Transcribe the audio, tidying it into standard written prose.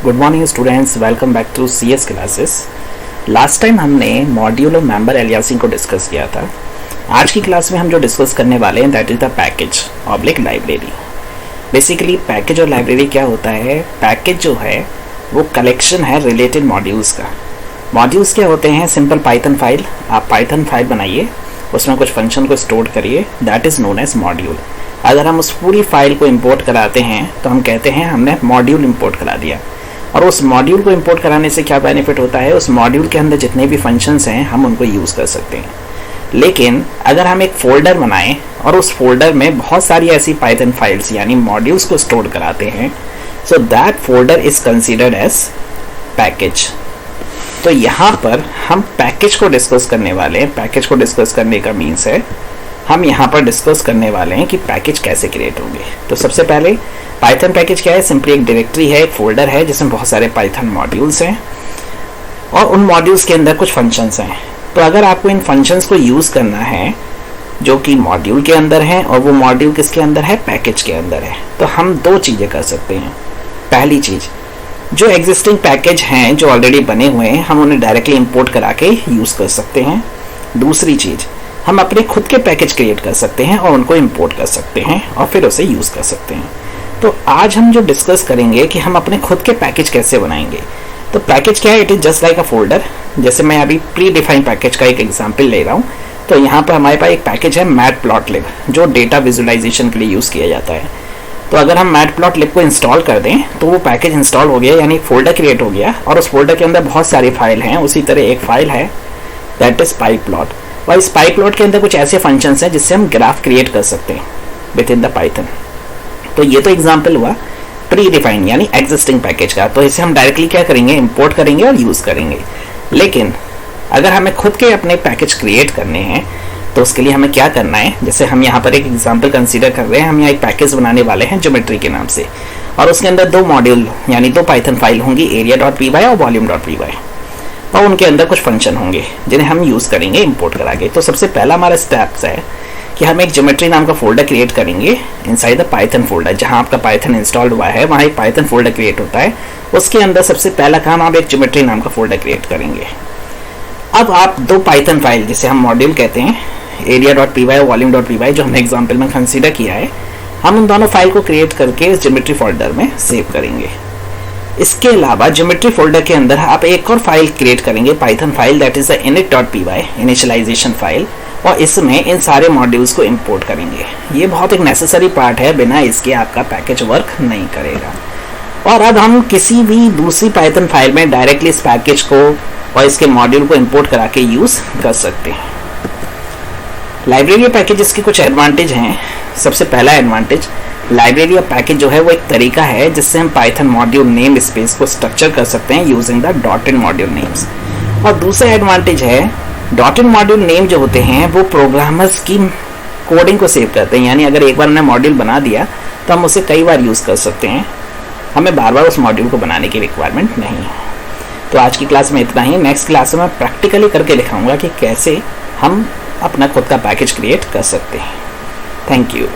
Good morning students, welcome back to CS classes. Last time हमने module और member aliasing को discuss किया था। आज की क्लास में हम जो डिस्कस करने वाले हैं that is the package oblique library. Basically package और लाइब्रेरी क्या होता है? पैकेज जो है वो कलेक्शन है रिलेटेड मॉड्यूल्स का। मॉड्यूल्स क्या होते हैं? सिंपल पाइथन फाइल, आप पाइथन फाइल बनाइए, उसमें कुछ फंक्शन को स्टोर करिए, that is known as module. अगर हम उस पूरी फाइल को इंपोर्ट कराते हैं तो हम कहते हैं हमने मॉड्यूल इंपोर्ट करा दिया। और उस मॉड्यूल को इंपोर्ट कराने से क्या बेनिफिट होता है? उस मॉड्यूल के अंदर जितने भी फंक्शंस हैं हम उनको यूज़ कर सकते हैं। लेकिन अगर हम एक फ़ोल्डर बनाएं और उस फोल्डर में बहुत सारी ऐसी पाइथन फाइल्स यानी मॉड्यूल्स को स्टोर कराते हैं, so that folder is considered as package. तो यहाँ पर हम पैकेज को डिस्कस करने वाले हैं। पैकेज को डिस्कस करने का मीन्स है हम यहाँ पर डिस्कस करने वाले हैं कि पैकेज कैसे क्रिएट होंगे। तो सबसे पहले पाइथन पैकेज क्या है? सिंपली एक डायरेक्टरी है, एक फोल्डर है जिसमें बहुत सारे पाइथन मॉड्यूल्स हैं और उन मॉड्यूल्स के अंदर कुछ फंक्शंस हैं। तो अगर आपको इन फंक्शंस को यूज़ करना है जो कि मॉड्यूल के अंदर है और वो मॉड्यूल किसके अंदर है? पैकेज के अंदर है। तो हम दो चीज़ें कर सकते हैं। पहली चीज़, जो एग्जिस्टिंग पैकेज हैं जो ऑलरेडी बने हुए हैं हम उन्हें डायरेक्टली इंपोर्ट करा के यूज़ कर सकते हैं। दूसरी चीज़, हम अपने खुद के पैकेज क्रिएट कर सकते हैं और उनको इंपोर्ट कर सकते हैं और फिर उसे यूज़ कर सकते हैं। तो आज हम जो डिस्कस करेंगे कि हम अपने खुद के पैकेज कैसे बनाएंगे। तो पैकेज क्या है? It is just like a folder. जैसे मैं अभी प्री डिफाइन पैकेज का एक एग्जांपल ले रहा हूँ। तो यहाँ पर हमारे पास एक पैकेज है मैटप्लॉटलिब जो डेटा विजुअलाइजेशन के लिए यूज़ किया जाता है। तो अगर हम मैटप्लॉटलिब को इंस्टॉल कर दें तो वो पैकेज इंस्टॉल हो गया, यानी फोल्डर क्रिएट हो गया और उस फोल्डर के अंदर बहुत सारी फाइल हैं। उसी तरह एक फाइल है दैट इज़ पाइप्लॉट, और इस पाइप्लॉट के अंदर कुछ ऐसे फंक्शंस हैं जिससे हम ग्राफ क्रिएट कर सकते हैं विद इन द पाइथन। तो ये तो एग्जांपल हुआ प्री डिफाइन यानी एग्जिस्टिंग पैकेज का। तो इसे हम डायरेक्टली क्या करेंगे? इंपोर्ट करेंगे और यूज़ करेंगे। लेकिन अगर हमें खुद के अपने पैकेज क्रिएट करने हैं तो उसके लिए हमें क्या करना है? जैसे हम यहाँ पर एक एग्जाम्पल कंसीडर कर रहे हैं। हम यहाँ एक पैकेज बनाने वाले हैं ज्योमेट्री के नाम से, और उसके अंदर दो मॉड्यूल यानी दो पाइथन फाइल होंगी, area.py और volume.py, और उनके अंदर कुछ फंक्शन होंगे जिन्हें हम यूज़ करेंगे इंपोर्ट करा के। तो सबसे पहला हमारा स्टेप्स है कि हम एक ज्योमेट्री नाम का फोल्डर क्रिएट करेंगे इनसाइड द पाइथन फोल्डर। जहां आपका पाइथन इंस्टॉल्ड हुआ है वहां एक पाइथन फोल्डर क्रिएट होता है। उसके अंदर सबसे पहला काम आप एक ज्योमेट्री नाम का फोल्डर क्रिएट करेंगे। अब आप दो पाइथन फाइल जिसे हम मॉड्यूल कहते हैं, area.py और volume.py, जो हमने एग्जाम्पल में कंसिडर किया है, हम उन दोनों फाइल को क्रिएट करके इस ज्योमेट्री फोल्डर में सेव करेंगे। इसके अलावा ज्योमेट्री फोल्डर के अंदर आप एक और फाइल क्रिएट करेंगे, Python file that is the init.py, initialization file, और इसमें इन सारे मॉड्यूल्स को इंपोर्ट करेंगे। ये बहुत एक नेसेसरी पार्ट है, बिना इसके आपका पैकेज वर्क नहीं करेगा। और अब हम किसी भी दूसरी पाइथन फाइल में डायरेक्टली इस पैकेज को और इसके मॉड्यूल को इंपोर्ट करा के यूज़ कर सकते हैं। लाइब्रेरी पैकेजेस के कुछ एडवांटेज हैं। सबसे पहला एडवांटेज, लाइब्रेरी ऑफ पैकेज जो है वो एक तरीका है जिससे हम पाइथन मॉड्यूल नेम स्पेस को स्ट्रक्चर कर सकते हैं using the dotted module names. और दूसरा एडवांटेज है, डॉटेड मॉड्यूल नेम जो होते हैं वो प्रोग्रामर्स की कोडिंग को सेव करते हैं, यानी अगर एक बार हमने मॉड्यूल बना दिया तो हम उसे कई बार यूज़ कर सकते हैं, हमें बार बार उस मॉड्यूल को बनाने की रिक्वायरमेंट नहीं है। तो आज की क्लास में इतना ही। नेक्स्ट क्लास में मैं प्रैक्टिकली करके दिखाऊंगा कि कैसे हम अपना खुद का पैकेज क्रिएट कर सकते हैं। Thank you.